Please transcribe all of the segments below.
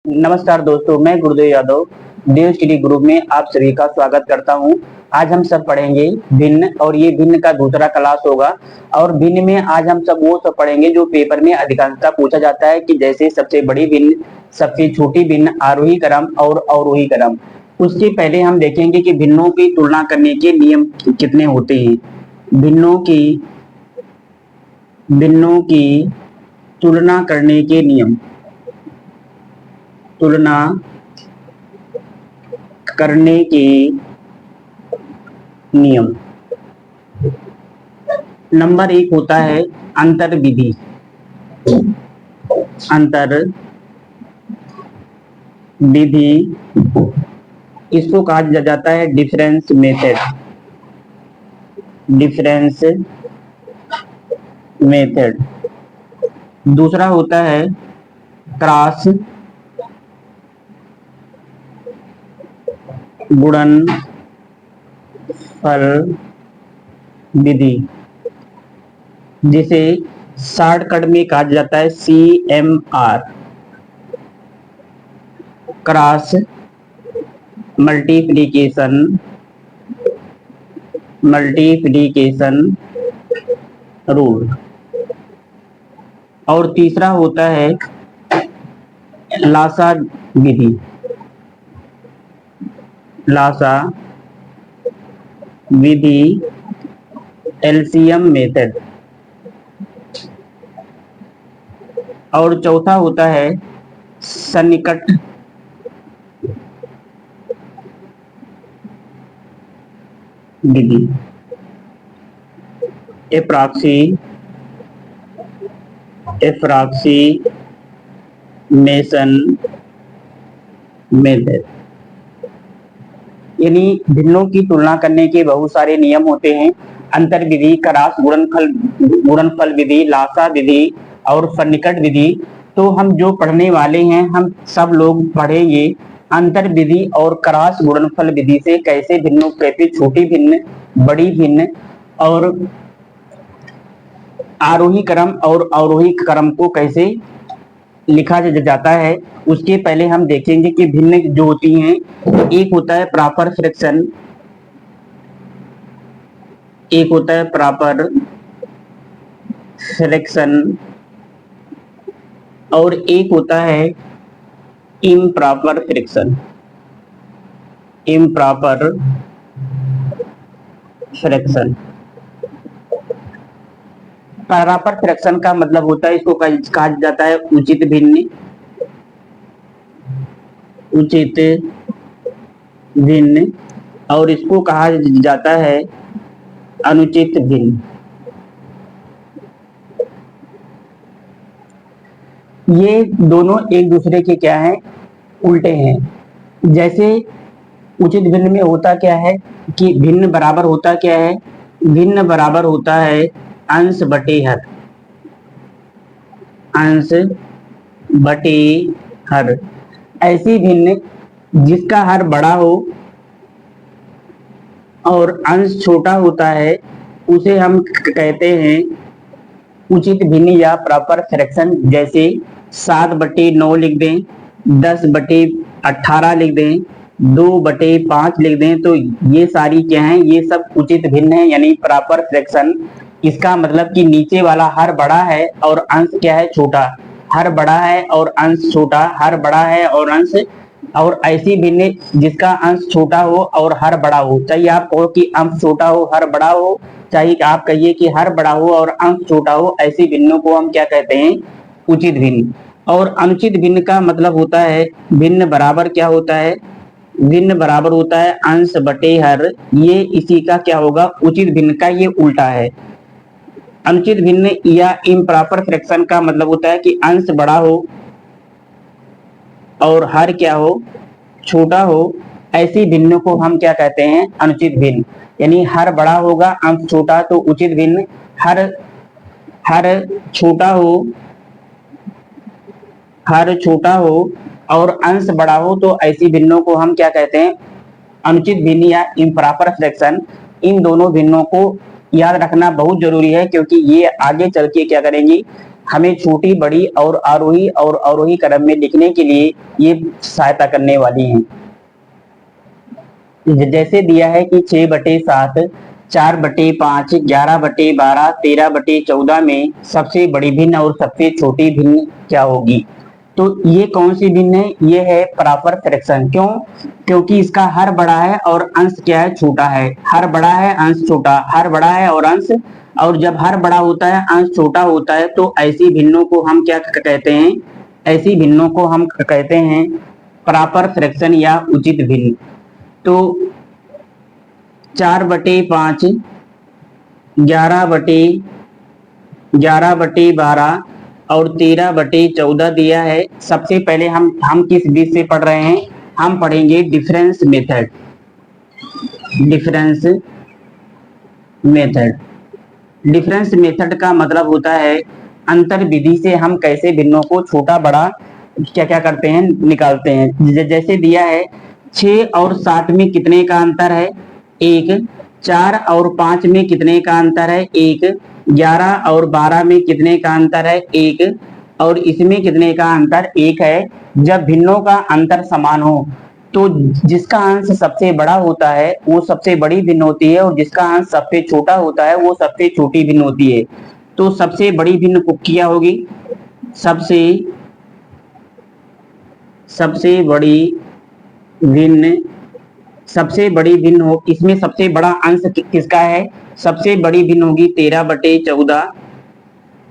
नमस्कार दोस्तों, मैं गुरुदेव यादव देव स्टडी ग्रुप में आप सभी का स्वागत करता हूं। आज हम सब पढ़ेंगे भिन्न और ये भिन्न का दूसरा क्लास होगा। और भिन्न में आज हम सब वो सब पढ़ेंगे जो पेपर में अधिकांशतः पूछा जाता है कि जैसे सबसे बड़ी भिन्न, सबसे छोटी भिन्न, आरोही क्रम और अवरोही क्रम। उसके पहले हम देखेंगे कि भिन्नों की तुलना करने के नियम कितने होते हैं। भिन्नों की तुलना करने के नियम, तुलना करने के नियम। नंबर 1 होता है अंतर विधि। अंतर विधि इसको कहा जाता है डिफरेंस मेथड। Difference method. दूसरा होता है क्रॉस गुणनफल विधि, जिसे शॉर्टकट में कहा जाता है CMR, क्रॉस मल्टीप्लिकेशन रूल। और तीसरा होता है लासा विधि। लासा विधि, एलसीएम मेथड। और चौथा होता है सन्निकट विधि, एप्रोक्सीमेशन मेथड। यानी भिन्नों की तुलना करने के बहुत सारे नियम होते हैं। अंतर विधि, क्रॉस गुणनफल विधि, लासा विधि और सन्निकट विधि। तो हम जो पढ़ने वाले हैं, हम सब लोग पढ़ेंगे अंतर विधि और क्रॉस गुणनफल विधि से कैसे भिन्नों, कैसे छोटी भिन्न, बड़ी भिन्न और आरोही क्रम और अवरोही क्रम को कैसे लिखा जाता है। उसके पहले हम देखेंगे कि भिन्न जो होती हैं, एक होता है प्रॉपर फ्रैक्शन, एक होता है प्रॉपर फ्रैक्शन और एक होता है improper fraction. Improper fraction, proper fraction का मतलब होता है, इसको कहा जाता है उचित भिन्न, उचित भिन्न, और इसको कहा जाता है अनुचित भिन्न। ये दोनों एक दूसरे के क्या हैं, उल्टे हैं। जैसे उचित भिन्न में होता क्या है कि भिन्न बराबर होता क्या है, भिन्न बराबर होता है अंश बटे हर। अंश बटे हर। ऐसी भिन्न जिसका हर बड़ा हो और अंश छोटा होता है, उसे हम कहते हैं उचित भिन्न या प्रॉपर फ्रैक्शन। जैसे 7/9 लिख दें, 10/18 लिख दें, 2/5 लिख दें, तो ये सारी क्या हैं, ये सब उचित भिन्न है, यानी प्रॉपर फ्रैक्शन। इसका मतलब कि नीचे वाला हर बड़ा है और अंश क्या है, छोटा। हर बड़ा है और अंश छोटा, हर बड़ा है और अंश। और ऐसी भिन्न जिसका अंश छोटा हो और हर बड़ा हो, चाहे आप कहो कि अंश छोटा हो हर बड़ा हो, चाहे आप कहिए कि हर बड़ा हो और अंश छोटा हो, ऐसी भिन्नों को हम क्या कहते हैं, उचित भिन्न। और अनुचित भिन्न का मतलब होता है भिन्न बराबर क्या होता है, भिन्न बराबर होता है अंश बटे हर। ये इसी का क्या होगा, उचित भिन्न का ये उल्टा है। अनुचित भिन्न या इम्प्रॉपर फ्रैक्शन का मतलब होता है कि अंश बड़ा हो और हर क्या हो, छोटा हो। ऐसी भिन्न को हम क्या कहते हैं, अनुचित भिन्न। यानी हर बड़ा होगा, अंश छोटा, तो उचित भिन्न। हर छोटा हो और अंश बड़ा हो, तो ऐसी भिन्नों को हम क्या कहते हैं, अनुचित भिन्न या इम्प्रॉपर फ्रैक्शन। इन दोनों भिन्नों को याद रखना बहुत जरूरी है, क्योंकि ये आगे चल के क्या करेंगी, हमें छोटी बड़ी और आरोही क्रम में लिखने के लिए ये सहायता करने वाली हैं। जैसे दिया है कि 6/7, 4/5, 11/12, 13/14 में सबसे बड़ी भिन्न और सबसे छोटी भिन्न क्या होगी? तो ये कौन सी भिन्न है? ये है प्रॉपर फ्रैक्शन। क्यों? क्योंकि इसका हर बड़ा है और अंश क्या है? छोटा है। हर बड़ा है, अंश छोटा, हर बड़ा है और अंश, और जब हर बड़ा होता है अंश छोटा होता है तो ऐसी भिन्नों को हम क्या कहते हैं? ऐसी भिन्नों को हम कहते हैं प्रॉपर फ्रैक्शन या उचित भिन्न। तो 4/5, 11/12 और 13/14 दिया है। सबसे पहले हम किस बीच से पढ़ रहे हैं? हम पढ़ेंगे difference method. Difference method, difference method का मतलब होता है अंतर विधि से हम कैसे भिन्नों को छोटा बड़ा क्या क्या करते हैं? निकालते हैं। जैसे दिया है 6 और 7 में कितने का अंतर है? 1। 4 और 5 में कितने का अंतर है? 1। 11 और 12 में कितने का अंतर है? 1। और इसमें कितने का अंतर? 1 है। जब भिन्नों का अंतर समान हो तो जिसका अंश सबसे बड़ा होता है वो सबसे बड़ी भिन्न होती है, और जिसका अंश सबसे छोटा होता है वो सबसे छोटी भिन्न होती है। तो सबसे बड़ी भिन्न क्या होगी? सबसे बड़ी भिन्न हो, इसमें सबसे बड़ा अंश किसका है? सबसे बड़ी भिन्न होगी 13/14,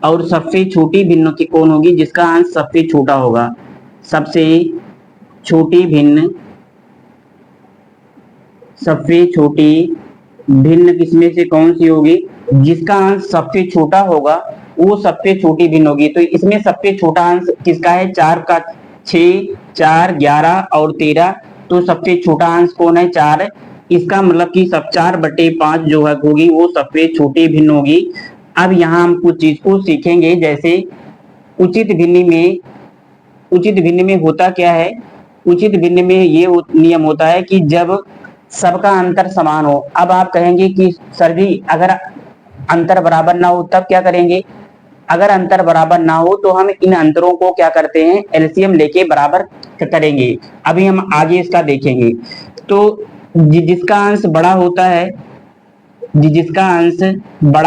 और सबसे छोटी भिन्न की कौन होगी? जिसका अंश सबसे छोटा होगा। सबसे छोटी भिन्न किसमें से कौन सी होगी? जिसका अंश सबसे छोटा होगा वो सबसे छोटी भिन्न होगी। तो इसमें सबसे छोटा अंश किसका है? 4 का। 6, 4, 11 और 13, तो सबसे छोटा अंश कौन है? 4। इसका मतलब कि सब 4/5 जो है होगी वो सबसे छोटी भिन्न होगी। अब यहाँ हम कुछ चीज को सीखेंगे। जैसे उचित भिन्न में होता क्या है? उचित भिन्न में ये नियम होता है कि जब सबका अंतर समान हो। अब आप कहेंगे कि सर जी अगर अंतर बराबर ना हो तब क्या करेंगे? अगर अंतर बराबर ना हो तो हम इन अंतरों को क्या करते हैं? एलसीएम लेके बराबर करेंगे। अभी हम आगे इसका देखेंगे। तो जिसका अंश बड़ा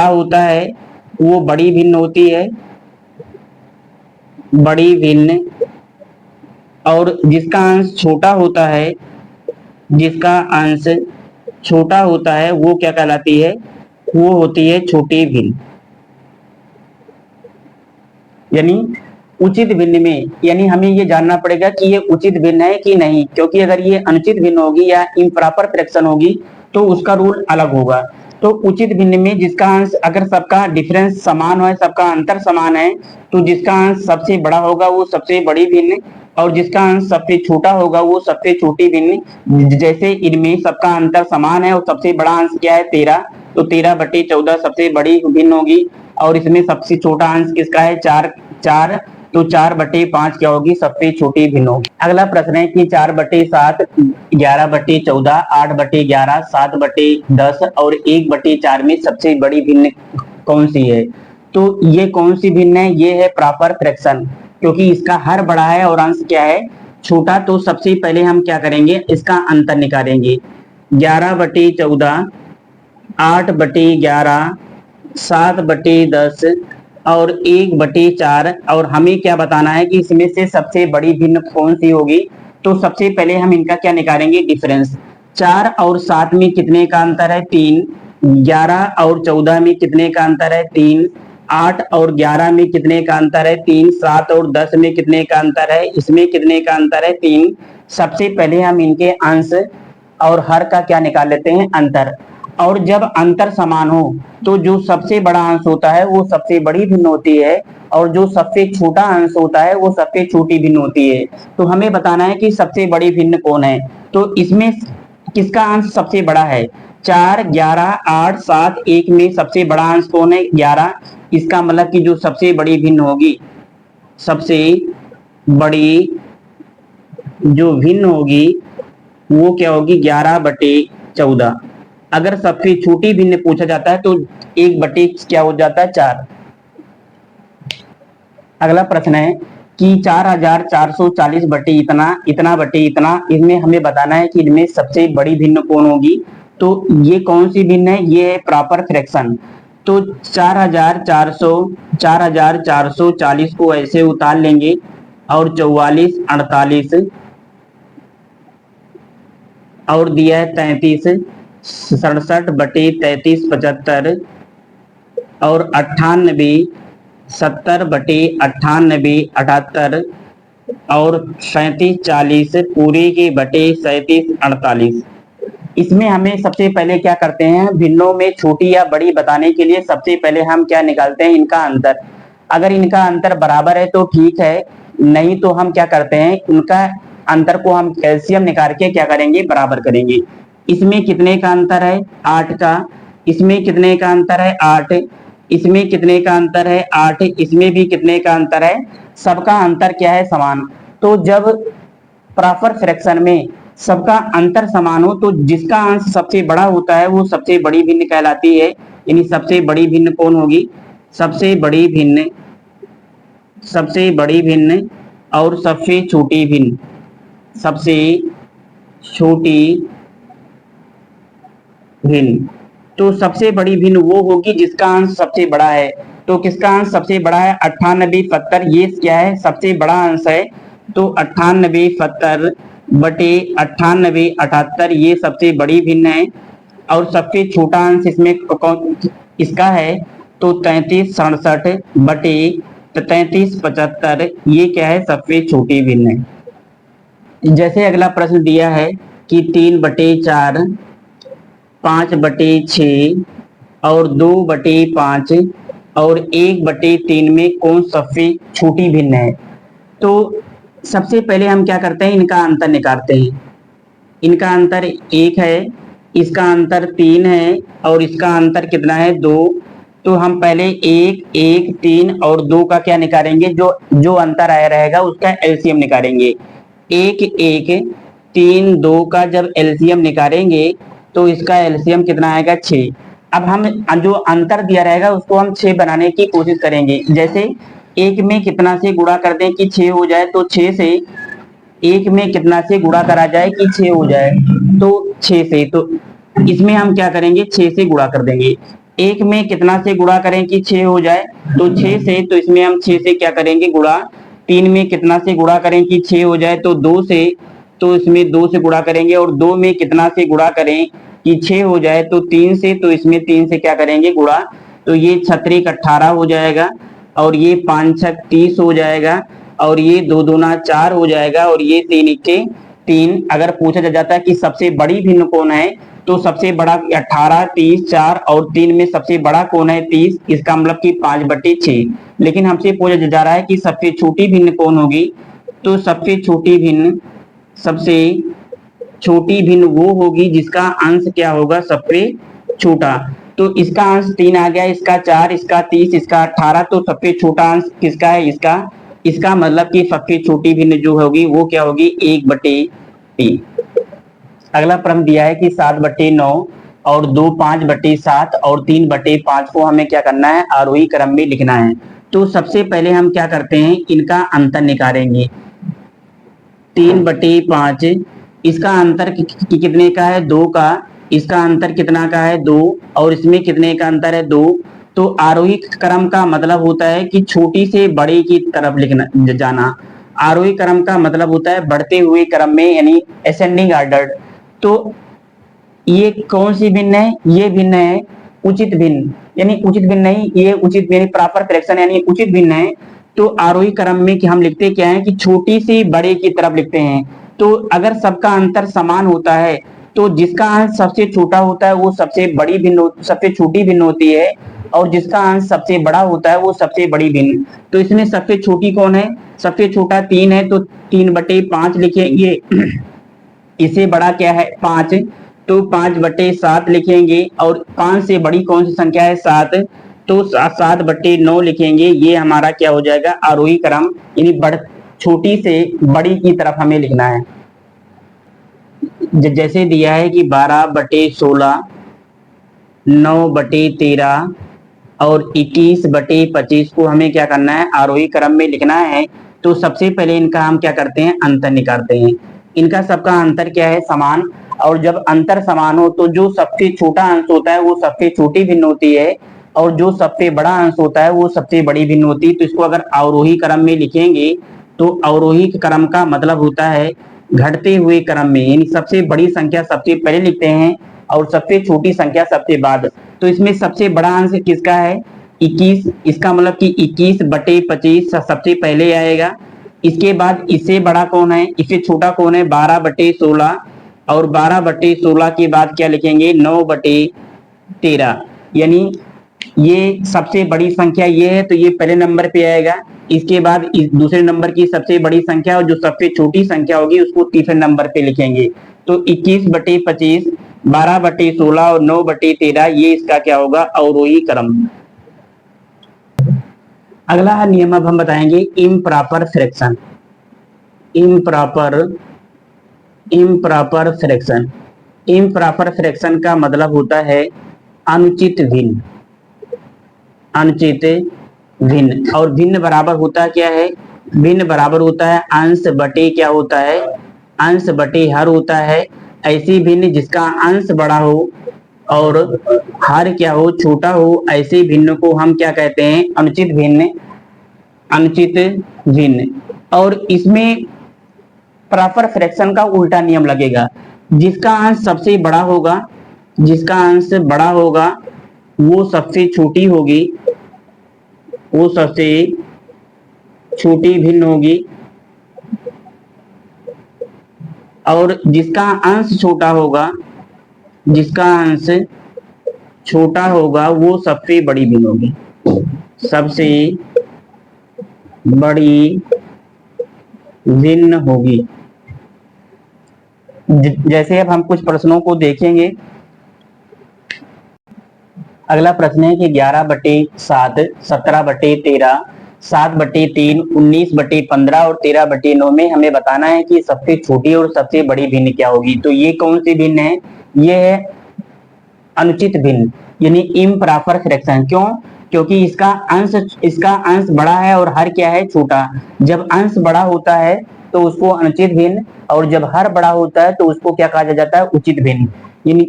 होता है वो बड़ी भिन्न होती है, बड़ी भिन्न। और जिसका अंश छोटा होता है वो क्या कहलाती है? वो होती है छोटी भिन्न। यानी उचित भिन्न में, यानी हमें ये जानना पड़ेगा कि ये उचित भिन्न है कि नहीं, क्योंकि अगर ये अनुचित भिन्न होगी या इम्प्रॉपर फ्रैक्शन होगी तो उसका रूल अलग होगा। तो उचित भिन्न में जिसका अंश, अगर सबका डिफरेंस समान है, सबका अंतर समान है, तो जिसका अंश सबसे बड़ा होगा वो सबसे बड़ी भिन्न, और जिसका अंश सबसे छोटा होगा वो सबसे छोटी भिन्न। जैसे इनमें सबका अंतर समान है और सबसे बड़ा अंश क्या है? 13, तो 13/14 सबसे बड़ी भिन्न होगी, और इसमें सबसे छोटा अंश किसका है? 4, तो 4/5 क्या होगी? सबसे छोटी भिन्न होगी। अगला प्रश्न है कि 4/7, 11/14, 8/11, 7/10 और 1/4 में सबसे बड़ी भिन्न कौन सी है? तो ये कौन सी भिन्न है? ये है प्रॉपर फ्रैक्शन, क्योंकि इसका हर बड़ा है और अंश क्या है? छोटा। तो सबसे पहले हम क्या करेंगे? इसका अंतर निकालेंगे। 11/14, 8/11, 7/10 और 1/4, और हमें क्या बताना है कि इसमें से सबसे बड़ी भिन्न कौन सी होगी? तो सबसे पहले हम इनका क्या निकालेंगे? डिफरेंस। 4 और 7 में कितने का अंतर है? 3। 11 और 14 में कितने का अंतर है? 3। 8 और 11 में कितने का अंतर है? 3। 7 और 10 में कितने का अंतर है? इसमें कितने का अंतर है? 3। सबसे पहले हम इनके अंश और हर का क्या निकाल लेते हैं? अंतर। और जब अंतर समान हो तो जो सबसे बड़ा अंश होता है वो सबसे बड़ी भिन्न होती है, और जो सबसे छोटा अंश होता है वो सबसे छोटी भिन्न होती है। तो हमें बताना है कि सबसे बड़ी भिन्न कौन है। तो इसमें किसका अंश सबसे बड़ा है? 4, 11, 8, 7, 1 में सबसे बड़ा अंश कौन है? 11। इसका मतलब कि जो सबसे बड़ी भिन्न होगी, सबसे बड़ी जो भिन्न होगी वो क्या होगी? 11/14। अगर सबसे छोटी भिन्न पूछा जाता है तो 1 बटे क्या हो जाता है? 4। अगला प्रश्न है कि 4440 बटे इतना, इतना बटे इतना, इसमें हमें बताना है कि इनमें सबसे बड़ी भिन्न कौन होगी। तो ये कौन सी भिन्न है, ये है प्रॉपर फ्रैक्शन। तो 4440 को ऐसे उतार लेंगे और 44 48 और दिया है 33, 67 बटे 33 75 और 98, 70 बटे 98 78 और 37 40 पूरे के बटे 37 48। इसमें हमें सबसे पहले क्या करते हैं, भिन्नों में छोटी या बड़ी बताने के लिए सबसे पहले हम क्या निकालते हैं, इनका अंतर। अगर इनका अंतर बराबर है तो ठीक है, नहीं तो हम क्या करते हैं, उनका अंतर को हम एलसीएम निकाल के क्या करेंगे, बराबर करेंगे। इसमें कितने का अंतर है, 8 का। इसमें कितने का अंतर है, 8। इसमें कितने का अंतर है, 8। इसमें भी कितने का अंतर है, सबका अंतर क्या है, समान। तो जब प्रॉपर फ्रैक्शन में सबका अंतर समान हो तो जिसका अंश सबसे बड़ा होता है वो सबसे बड़ी भिन्न कहलाती है। यानी सबसे बड़ी भिन्न कौन होगी, सबसे बड़ी भिन्न, सबसे बड़ी भिन्न और सबसे छोटी भिन्न, सबसे छोटी भिन्न। तो सबसे बड़ी भिन्न वो होगी जिसका अंश सबसे बड़ा है। तो किसका अंश सबसे बड़ा है, 98 70, ये क्या है, सबसे बड़ा अंश है। तो 98 70 बटे 98 78 ये सबसे बड़ी भिन्न है। और सबसे छोटा अंश इसमें इसका है तो 33 67 बटे 33 75, ये क्या है, सबसे छोटी भिन्न है। जैसे अगला प्रश्न दिया है कि 3 बटे 4, 5 बटे 6 और 2 बटे 5 और 1 बटे 3 में कौन सबसे छोटी भिन्न है। तो सबसे पहले हम क्या करते हैं, इनका अंतर निकालते हैं। इनका अंतर 1 है, इसका अंतर 3 है और इसका अंतर कितना है, 2। तो हम पहले 1 1 3 और 2 का क्या निकालेंगे, जो जो अंतर आया रहेगा उसका एलसीएम निकालेंगे। 1 1 3 2 का जब एलसीएम निकालेंगे तो इसका एलसीएम कितना आएगा, 6। अब हम जो अंतर दिया रहेगा उसको हम 6 बनाने की कोशिश करेंगे। जैसे 1 में कितना से गुणा कर दें कि 6 हो जाए, तो 6 से 1 में कितना से गुणा करा जाए कि 6 हो जाए, तो 6 से। तो इसमें हम क्या करेंगे, 6 से गुणा कर देंगे। 1 में कितना से गुणा करें कि 6 हो जाए, तो 6 से। तो इसमें हम 6 से क्या करेंगे, गुणा। 3 में कितना से गुणा करें कि 6 हो जाए, तो 2 से। तो इसमें 2 से गुणा करेंगे। और 2 में कितना से गुणा करें कि 6 हो जाए, तो 3 से। तो इसमें 3 से क्या करेंगे, गुणा। तो ये 6 18 हो जाएगा और ये 5 6 30 हो जाएगा और ये 2 दूना 4 हो जाएगा और ये 3 1 3। अगर पूछा जाता है कि सबसे बड़ी भिन्न कौन है, तो सबसे बड़ा 18 30 4 और 3 में सबसे बड़ा कौन है, 30। इसका मतलब कि 5 बटे 6। लेकिन हमसे पूछा जा रहा है कि सबसे छोटी भिन्न कौन होगी। तो सबसे छोटी भिन्न, सबसे छोटी भिन्न वो होगी जिसका अंश क्या होगा, सबसे छोटा। तो इसका अंश 3 आ गया, इसका 4, इसका 30, इसका 18। तो सबसे छोटा अंश किसका है, इसका। इसका मतलब कि सबसे छोटी भिन्न जो होगी वो क्या होगी, 1 बटे 3। अगला प्रश्न दिया है कि 7 बटे 9 और 2 5 बटे 7 और 3 बटे 5 को हमें क्या करना है, आरोही क्रम में लिखना है। तो सबसे पहले हम क्या करते हैं, इनका अंतर निकालेंगे। 3 बटे 5, इसका अंतर कितने का है, 2 का। इसका अंतर कितना का है, 2। और इसमें कितने का अंतर है, 2। तो आरोही क्रम का मतलब होता है कि छोटी से बड़े की तरफ लिखना जाना। आरोही क्रम का मतलब होता है बढ़ते हुए क्रम में, यानी असेंडिंग ऑर्डर। तो ये कौन सी भिन्न है, ये भिन्न है उचित भिन्न। यानी उचित भिन्न नहीं, ये उचित भिन्न, प्रॉपर फ्रैक्शन यानी उचित भिन्न है। तो आरोही क्रम में कि हम लिखते क्या है कि छोटी से बड़े की तरफ लिखते हैं। तो अगर सबका अंतर समान होता है तो जिसका अंश सबसे छोटा होता है वो सबसे बड़ी भिन्न, सबसे छोटी भिन्न होती है। और जिसका अंश सबसे बड़ा होता है वो सबसे बड़ी भिन्न। तो इसमें सबसे छोटी कौन है, सबसे छोटा 3 है, तो 3 बटे 5 लिखेंगे। इससे बड़ा क्या है, 5। तो 5 बटे 7 लिखेंगे। और 5 से बड़ी कौन सी संख्या है, 7। तो 7 बटे 9 लिखेंगे। ये हमारा क्या हो जाएगा, आरोही क्रम, यानी छोटी से बड़ी की तरफ हमें लिखना है। जैसे दिया है कि 12 बटे 16, 9 बटे 13, और 21/25 को हमें क्या करना है, आरोही क्रम में लिखना है। तो सबसे पहले इनका हम क्या करते हैं, अंतर निकालते हैं। इनका सबका अंतर क्या है, समान। और जब अंतर समान हो तो जो सबसे छोटा अंश होता है वो सबसे छोटी भिन्न होती है, और जो सबसे बड़ा अंश होता है वो सबसे बड़ी भिन्न होती है। तो इसको अगर अवरोही क्रम में लिखेंगे तो अवरोही क्रम का मतलब होता है घटते हुए क्रम में, यानी सबसे बड़ी संख्या सबसे पहले लिखते हैं और सबसे छोटी संख्या सबसे बाद। तो इसमें सबसे बड़ा अंश किसका है, 21। इसका मतलब कि 21/25 सबसे पहले आएगा। इसके बाद इससे बड़ा कौन है, इससे छोटा कौन है, 12/16। और 12/16 के बाद क्या लिखेंगे, 9/13। यानी ये सबसे बड़ी संख्या ये है, तो ये पहले नंबर पे आएगा। इसके बाद इस दूसरे नंबर की सबसे बड़ी संख्या और जो सबसे छोटी संख्या होगी उसको तीसरे नंबर पे लिखेंगे। तो 21/25, 12/16 और 9/13 ये इसका क्या होगा, अवरोही क्रम। अगला नियम अब हम बताएंगे improper fraction. Improper fraction. Improper fraction का मतलब होता है अनुचित भिन्न। अनुचित भिन्न। और भिन्न बराबर होता क्या है, भिन्न बराबर होता है अंश बटे क्या होता है, अंश बटे हर होता है। ऐसी भिन्न जिसका अंश बड़ा हो और हर क्या हो, छोटा हो, ऐसे भिन्न को हम क्या कहते हैं, अनुचित भिन्न। अनुचित भिन्न। और इसमें प्रॉपर फ्रैक्शन का उल्टा नियम लगेगा। जिसका अंश सबसे बड़ा होगा, जिसका अंश बड़ा होगा वो सबसे छोटी होगी, वो सबसे छोटी भिन्न होगी। और जिसका अंश छोटा होगा, जिसका अंश छोटा होगा वो सबसे बड़ी भिन्न होगी, सबसे बड़ी भिन्न होगी। जैसे अब हम कुछ प्रश्नों को देखेंगे। अगला प्रश्न है कि 11/7, 17/13, 7/3, 19/15 और 13/9 में हमें बताना है कि सबसे छोटी और सबसे बड़ी भिन्न क्या होगी। तो ये कौन सी भिन्न है, ये है अनुचित भिन्न, यानी इम्प्रॉपर फ्रैक्शन। क्यों, क्योंकि इसका अंश बड़ा है और हर क्या है, छोटा। जब अंश बड़ा होता है तो उसको अनुचित भिन्न, और जब हर बड़ा होता है तो उसको क्या कहा जाता है, उचित भिन्न। यानी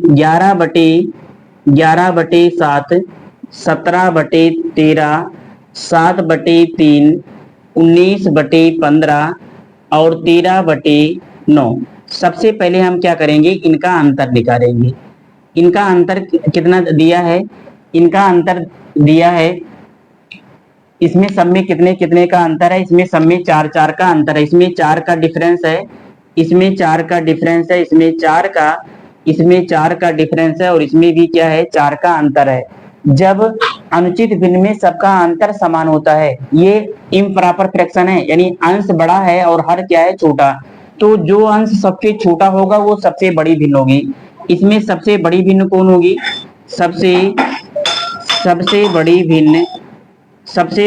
11/7, 17/13, 7/3, 19/15 और 13/9। सबसे पहले हम क्या करेंगे, इनका अंतर निकालेंगे। इनका अंतर कितना दिया है, इनका अंतर दिया है, इसमें सब में कितने कितने का अंतर है, इसमें सब में 4 का अंतर है। इसमें 4 का डिफरेंस है, इसमें 4 का डिफरेंस है, इसमें 4 का डिफरेंस है, और इसमें भी क्या है, 4 का अंतर है। जब अनुचित भिन्न में सबका अंतर समान होता है, ये इम्प्रॉपर फ्रैक्शन है, यानी अंश बड़ा है और हर क्या है, छोटा। तो जो अंश सबसे छोटा होगा वो सबसे बड़ी भिन्न होगी। इसमें सबसे बड़ी भिन्न कौन होगी, सबसे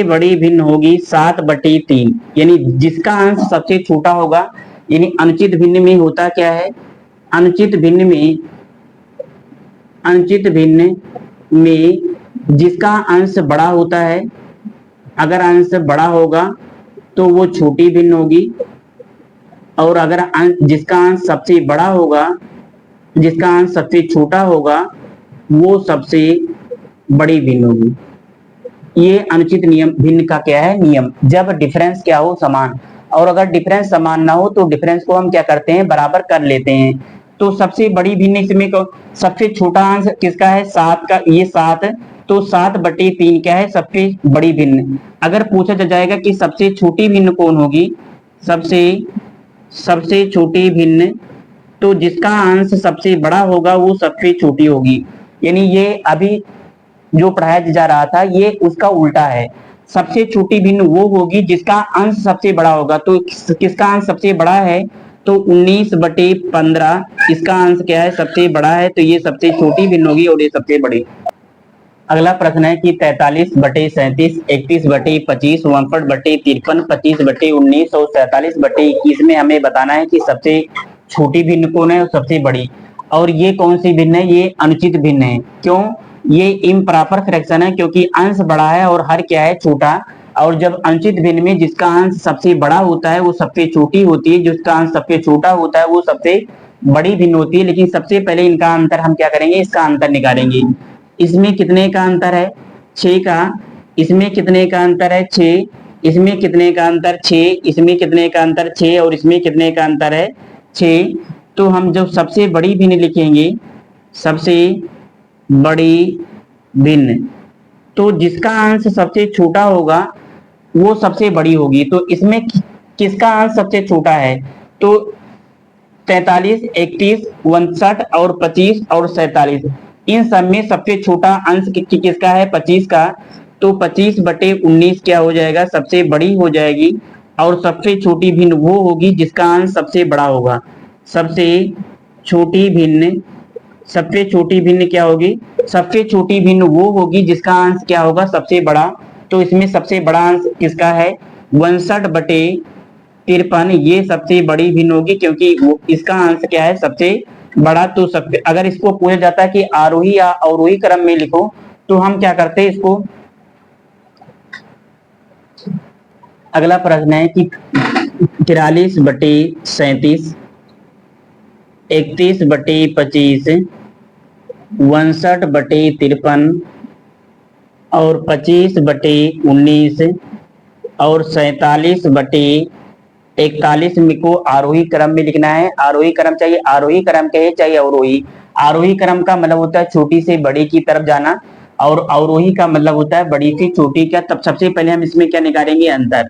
बड़ी भिन्न होगी 7/3, यानी जिसका अंश सबसे छोटा होगा। यानी अनुचित भिन्न में होता क्या है, अनुचित भिन्न में जिसका अंश बड़ा होता है, अगर अंश बड़ा होगा तो वो छोटी भिन्न होगी, और अगर जिसका अंश सबसे बड़ा होगा, जिसका अंश सबसे छोटा होगा वो सबसे बड़ी भिन्न होगी। ये अनुचित नियम भिन्न का क्या है, नियम। जब डिफरेंस क्या हो, समान। और अगर डिफरेंस समान ना हो तो डिफरेंस को हम क्या करते हैं, बराबर कर लेते हैं। तो सबसे बड़ी भिन्न इसमें सबसे छोटा अंश किसका है, 7 का, ये 7। तो 7/3 क्या है, सबसे बड़ी भिन्न। अगर पूछा जाएगा कि सबसे छोटी भिन्न कौन होगी, सबसे छोटी भिन्न, तो जिसका अंश सबसे बड़ा होगा वो सबसे छोटी होगी। यानी ये अभी जो पढ़ाया जा रहा था ये उसका उल्टा है। सबसे छोटी भिन्न वो होगी जिसका अंश सबसे बड़ा होगा। तो किसका अंश सबसे बड़ा है, तो 19/15 इसका अंश क्या है, सबसे बड़ा है, तो ये सबसे छोटी भिन्न होगी और ये सबसे बड़ी। अगला प्रश्न है कि 43/37, 31/25, 62/53, 25/19 और 47/21 में हमें बताना है कि सबसे छोटी भिन्न कौन है और सबसे बड़ी। और ये कौन सी भिन्न है, ये अनुचित भिन्न है। क्यों, ये इम्प्रॉपर फ्रैक्शन है क्योंकि अंश बड़ा है और हर क्या है छोटा। और जब अनुचित भिन्न में जिसका अंश सबसे बड़ा होता है वो सबसे छोटी होती है, जिसका अंश सबसे छोटा होता है वो सबसे बड़ी भिन्न होती है। लेकिन सबसे पहले इनका अंतर हम क्या करेंगे, इसका अंतर निकालेंगे। इसमें कितने का अंतर है, 6 का। इसमें कितने का अंतर है, 6। इसमें कितने का अंतर, 6। इसमें कितने का अंतर, 6। और इसमें कितने का अंतर है, 6। तो हम जब सबसे बड़ी भिन्न लिखेंगे, सबसे बड़ी भिन्न, तो जिसका अंश सबसे छोटा होगा वो सबसे बड़ी होगी। तो इसमें किसका अंश सबसे छोटा है, तो 43, 31, 59 और 25 और 47, इन सब में सबसे छोटा अंश किसका है, 25 का। तो 25/19 क्या हो जाएगा, सबसे बड़ी हो जाएगी। और सबसे छोटी भिन्न वो होगी जिसका अंश सबसे बड़ा होगा। सबसे छोटी भिन्न, सबसे छोटी भिन्न क्या होगी, सबसे छोटी भिन्न वो होगी जिसका अंश क्या होगा, सबसे बड़ा। तो इसमें सबसे बड़ा अंश किसका है, 62/53, ये सबसे बड़ी भिन्न होगी क्योंकि वो इसका अंश क्या है, सबसे बड़ा। तो सबसे, अगर इसको पूछा जाता है कि आरोही या अवरोही क्रम में लिखो, तो हम क्या करते हैं इसको। अगला प्रश्न है कि 43/37, 31/25, 62/53 और 25/19 और 47/41 में को आरोही क्रम में लिखना है। आरोही क्रम चाहिए, आरोही क्रम कहे चाहिए अवरोही। आरोही क्रम का मतलब होता है छोटी से बड़ी की तरफ जाना, और अवरोही का मतलब होता है बड़ी से छोटी का। तब सबसे पहले हम इसमें क्या निकालेंगे, अंतर।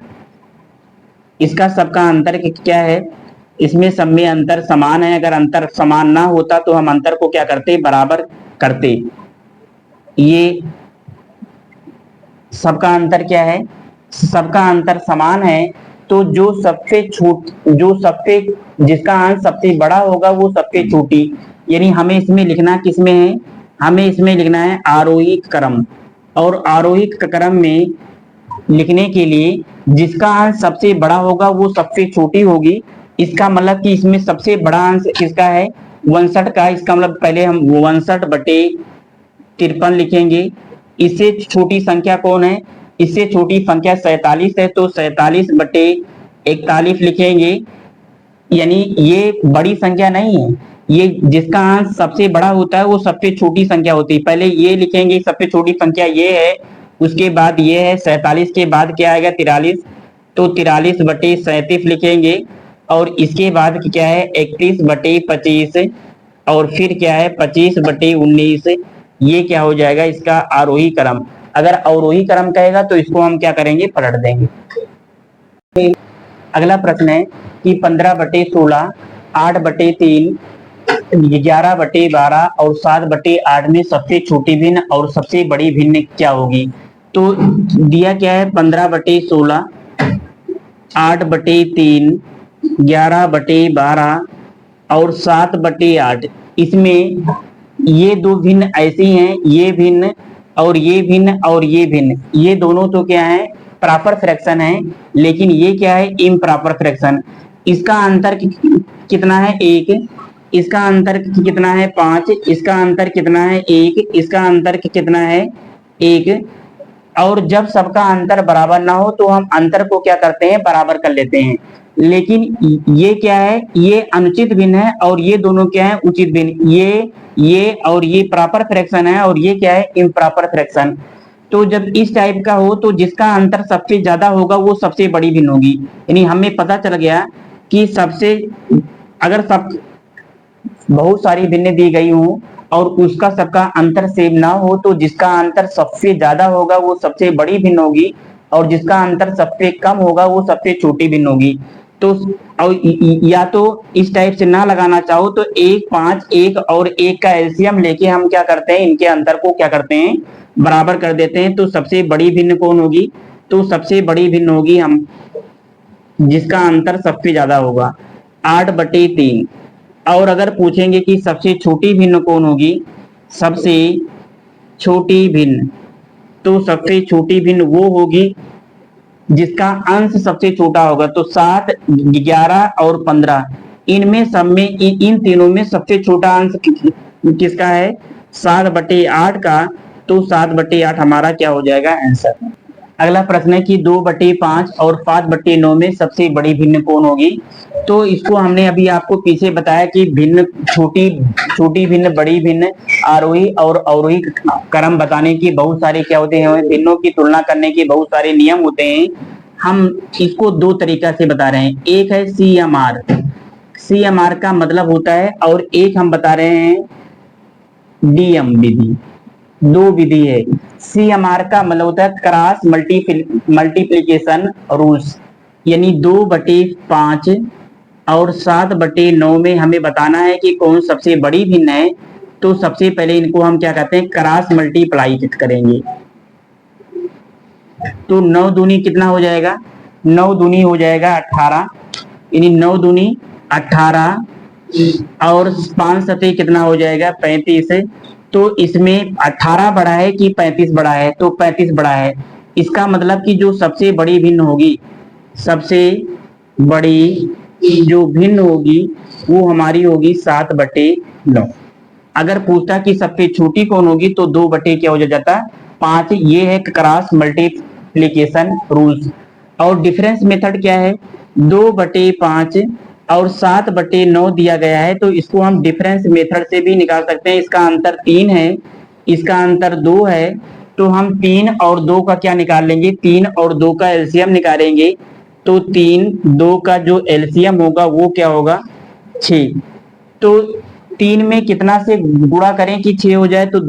इसका सबका अंतर क्या है, इसमें सब में अंतर समान है। अगर अंतर समान ना होता तो हम अंतर को क्या करते, बराबर करते। ये सबका अंतर क्या है, सबका अंतर समान है। तो जो सबसे जिसका अंश सबसे बड़ा होगा वो सबसे छोटी, यानी हमें इसमें लिखना किसमें है, हमें इसमें लिखना है आरोही क्रम। और आरोही क्रम में लिखने के लिए जिसका अंश सबसे बड़ा होगा वो सबसे छोटी होगी। इसका मतलब कि इसमें सबसे बड़ा अंश किसका है, 59 का। इसका मतलब पहले हम 62/53 लिखेंगे। इससे छोटी संख्या कौन है, इससे छोटी संख्या 47 है, तो 47/41 लिखेंगे। यानी ये बड़ी संख्या नहीं है, ये जिसका अंश सबसे बड़ा होता है वो सबसे छोटी संख्या होती है। पहले ये लिखेंगे, सबसे छोटी संख्या ये है, उसके बाद ये है 47 के बाद क्या आएगा, 43, तो 43/37 लिखेंगे। और इसके बाद क्या है 31/25 और फिर क्या है 25/19, ये क्या हो जाएगा इसका आरोही क्रम। अगर अवरोही क्रम कहेगा तो इसको हम क्या करेंगे, पलट देंगे। अगला प्रश्न है कि 15/16, 8/3, 11/12 और 7/8 में सबसे छोटी भिन्न और सबसे बड़ी भिन्न क्या होगी। तो दिया क्या है, 15/16, 8/3, 11/12 और 7/8। इसमें ये दो भिन्न ऐसी हैं, ये भिन्न और ये भिन्न और ये भिन्न, ये दोनों तो क्या है, प्रॉपर फ्रैक्शन है। लेकिन ये क्या है, इम्प्रॉपर फ्रैक्शन। इसका अंतर कितना है, 1। इसका अंतर कितना है, 5। इसका अंतर कितना है, 1। इसका अंतर कितना है, 1। और जब सबका अंतर बराबर ना हो तो हम अंतर को क्या करते हैं, बराबर कर लेते हैं। लेकिन ये क्या है, ये अनुचित भिन्न है और ये दोनों क्या है, उचित भिन्न। ये और ये प्रॉपर फ्रैक्शन है और ये क्या है, इम्प्रॉपर फ्रैक्शन। तो जब इस टाइप का हो तो जिसका अंतर सबसे ज्यादा होगा वो सबसे बड़ी भिन्न होगी। यानी हमें पता चल गया कि सबसे, अगर सब बहुत सारी भिन्न दी गई हो और उसका सबका अंतर सेम ना हो तो जिसका अंतर सबसे ज्यादा होगा वो सबसे बड़ी भिन्न होगी, और जिसका अंतर सबसे कम होगा वो सबसे छोटी भिन्न होगी। तो या तो इस टाइप से ना लगाना चाहो तो 1, 5, 1 और 1 का एलसीएम लेके हम क्या करते हैं, इनके अंतर को क्या करते हैं, बराबर कर देते हैं। तो सबसे बड़ी भिन्न कौन होगी, तो सबसे बड़ी भिन्न होगी हम जिसका अंतर सबसे ज्यादा होगा, 8/3। और अगर पूछेंगे कि सबसे छोटी भिन्न कौन होगी, सबसे छोटी भिन्न, तो सबसे छोटी भिन्न वो होगी जिसका अंश सबसे छोटा होगा। तो 7, 11 और 15, इनमें सब में इन तीनों में सबसे छोटा अंश किसका है, 7/8 का, तो 7/8 हमारा क्या हो जाएगा आंसर। अगला प्रश्न है कि 2/5 और 5/9 में सबसे बड़ी भिन्न कौन होगी। तो इसको हमने अभी आपको पीछे बताया कि भिन्न, छोटी छोटी भिन्न, बड़ी भिन्न, आरोही और अवरोही क्रम बताने की बहुत सारे क्या होते हैं, भिन्नों की तुलना करने के बहुत सारे नियम होते हैं। हम इसको दो तरीका से बता रहे हैं, एक है CMR, CMR का मतलब होता है, और एक हम बता रहे हैं DM विधि। दो विधि है। CMR का मतलब होता है क्रॉस मल्टीप्लीकेशन रूल्स, यानी 2/5 और 7/9 में हमें बताना है कि कौन सबसे बड़ी भिन्न है। तो सबसे पहले इनको हम क्या कहते हैं, क्रॉस मल्टीप्लाई करेंगे। तो 9 दूनी कितना हो जाएगा, 9 दूनी हो जाएगा 18, यानी 9 दूनी 18, और 5 सतह कितना हो जाएगा 35। तो इसमें 18 बड़ा है कि 35 बड़ा है, तो 35 बड़ा है। इसका मतलब कि जो सबसे बड़ी भिन्न होगी, सबसे बड़ी जो भिन्न होगी वो हमारी होगी 7/9। अगर पूछता कि सबसे छोटी कौन होगी तो 2 क्या हो जाता 5। ये है क्रॉस मल्टीप्लीकेशन रूल्स। और डिफरेंस मेथड क्या है, 2/5 और 7/9 दिया गया है, तो इसको हम डिफरेंस मेथड से भी निकाल सकते हैं। इसका अंतर 3 है, इसका अंतर 2 है, तो हम 3 और 2 का क्या निकाल लेंगे, 3 और 2 का एलसीएम निकालेंगे। तो 3 2 का जो एलसीएम होगा वो क्या होगा 6। तो 3 में कितना से गुणा करें कि 6 हो जाए, तो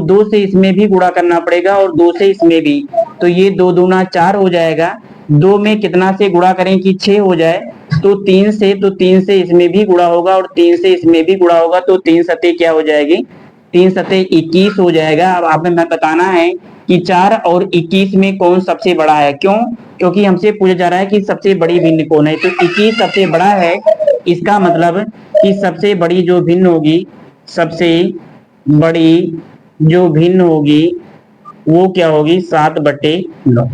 2 से इसमें भी गुणा करना पड़ेगा और 2 से इसमें भी, तो ये 2 दूना 4 हो जाएगा। 2 में कितना से गुणा करें कि 6 हो जाए, तो 3 से, तो 3 से इसमें भी गुणा होगा और 3 से इसमें भी गुणा होगा, तो 3 सतह क्या हो जाएगी, 3 सतह 21 हो जाएगा। अब आप हमें बताना है कि 4 और 21 में कौन सबसे बड़ा है। क्यों, क्योंकि हमसे पूछा जा रहा है कि सबसे बड़ी भिन्न कौन है, तो 21 सबसे बड़ा है। इसका मतलब कि सबसे बड़ी जो भिन्न होगी, सबसे बड़ी जो भिन्न होगी वो क्या होगी 7/9।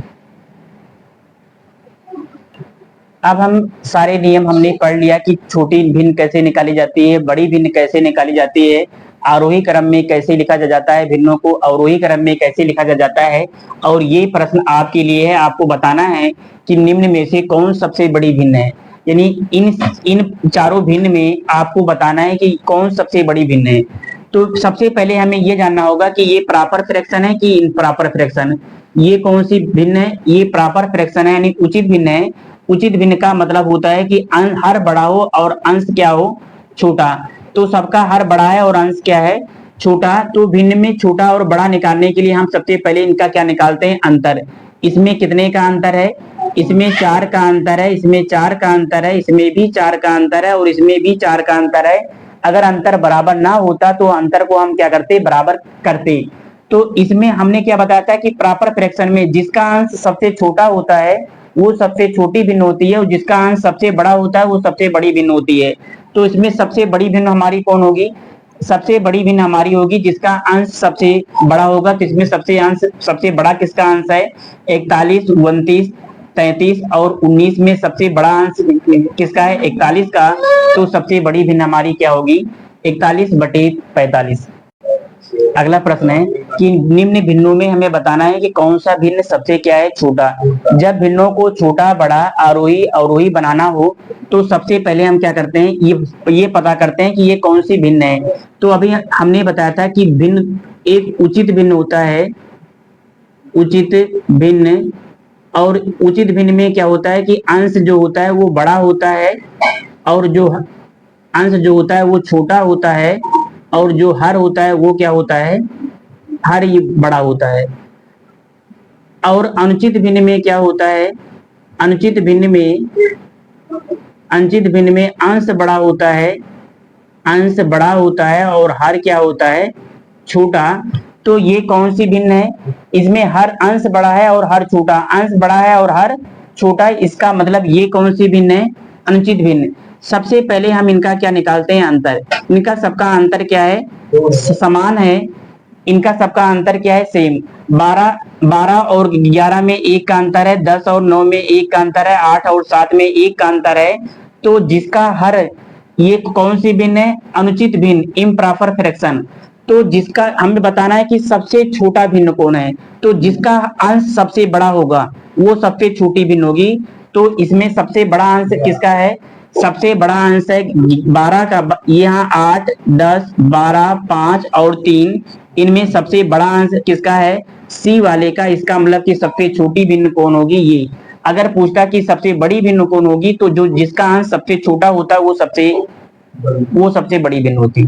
अब हम सारे नियम हमने पढ़ लिया कि छोटी भिन्न कैसे निकाली जाती है, बड़ी भिन्न कैसे निकाली जाती है, आरोही क्रम में कैसे लिखा जाता है भिन्नों को, अवरोही क्रम में कैसे लिखा जाता है। और ये प्रश्न आपके लिए है, आपको बताना है कि निम्न में से कौन सबसे बड़ी भिन्न है। यानी इन चारों भिन्न में आपको बताना है कि कौन सबसे बड़ी भिन्न है। तो सबसे पहले हमें ये जानना होगा कि ये प्रॉपर फ्रैक्शन है कि इम्प्रॉपर फ्रैक्शन। ये कौन सी भिन्न है, ये प्रॉपर फ्रैक्शन है, यानी उचित भिन्न है। उचित भिन्न का मतलब होता है कि हर बड़ा हो और अंश क्या हो छोटा। तो सबका हर बड़ा है और अंश क्या है छोटा। तो भिन्न में छोटा और बड़ा निकालने के लिए हम सबसे पहले इनका क्या निकालते हैं, अंतर। इसमें कितने का अंतर है, इसमें 4 का अंतर है, इसमें 4 का अंतर है, इसमें भी 4 का अंतर है और इसमें भी 4 का अंतर है। अगर अंतर बराबर ना होता तो अंतर को हम क्या करते, बराबर करते। तो इसमें हमने क्या बताया था कि प्रॉपर फ्रैक्शन में जिसका अंश सबसे छोटा होता है वो सबसे छोटी भिन्न होती है, और जिसका अंश सबसे बड़ा होता है वो सबसे बड़ी भिन्न होती है। तो इसमें सबसे बड़ी भिन्न हमारी कौन होगी, सबसे बड़ी भिन्न हमारी होगी जिसका अंश सबसे बड़ा होगा। तो इसमें सबसे बड़ा किसका अंश है, 41, 29, 33 और 19 में सबसे बड़ा अंश किसका है, 41 का। तो सबसे बड़ी भिन्न हमारी क्या होगी, 41/45। अगला प्रश्न है कि निम्न भिन्नों में हमें बताना है कि कौन सा भिन्न सबसे क्या है छोटा। जब भिन्नों को छोटा, बड़ा, आरोही, अवरोही बनाना हो तो सबसे पहले हम क्या करते हैं, ये पता करते हैं कि ये कौन सी भिन्न है। तो अभी हमने बताया था कि भिन्न एक उचित भिन्न होता है, उचित भिन्न। और उचित भिन्न में क्या होता है कि अंश जो होता है वो बड़ा होता है और जो अंश जो होता है वो छोटा होता है, और जो हर होता है वो क्या होता है, हर ये बड़ा होता है। और अनुचित भिन्न में क्या होता है, अनुचित भिन्न में अंश बड़ा होता है, अंश बड़ा होता है और हर क्या होता है छोटा। तो ये कौन सी भिन्न है, इसमें हर अंश बड़ा है और हर छोटा, अंश बड़ा है और हर छोटा। इसका मतलब ये कौन सी भिन्न है, अनुचित भिन्न। सबसे पहले हम इनका क्या निकालते हैं, अंतर। इनका सबका अंतर क्या है, समान है। इनका सबका अंतर क्या है, सेम। 12 और 11 में 1 का अंतर है, 10 और 9 में 1 का अंतर है, 8 और 7 में 1 का अंतर है। तो जिसका हर, ये कौन सी भिन्न है, अनुचित भिन्न, इम्प्रॉपर फ्रैक्शन। तो जिसका हमें बताना है कि सबसे छोटा भिन्न कौन है, तो जिसका अंश सबसे बड़ा होगा वो सबसे छोटी भिन्न होगी। तो इसमें सबसे बड़ा अंश किसका है, सबसे बड़ा अंश है 12 का, यहाँ 8, 10, 12, 5 और 3, इनमें सबसे बड़ा अंश किसका है, सी वाले का। इसका मतलब कि सबसे छोटी भिन्न कौन होगी, ये। अगर पूछता कि सबसे बड़ी भिन्न कौन होगी, तो जो जिसका अंश सबसे छोटा होता है वो सबसे बड़ी भिन्न होती।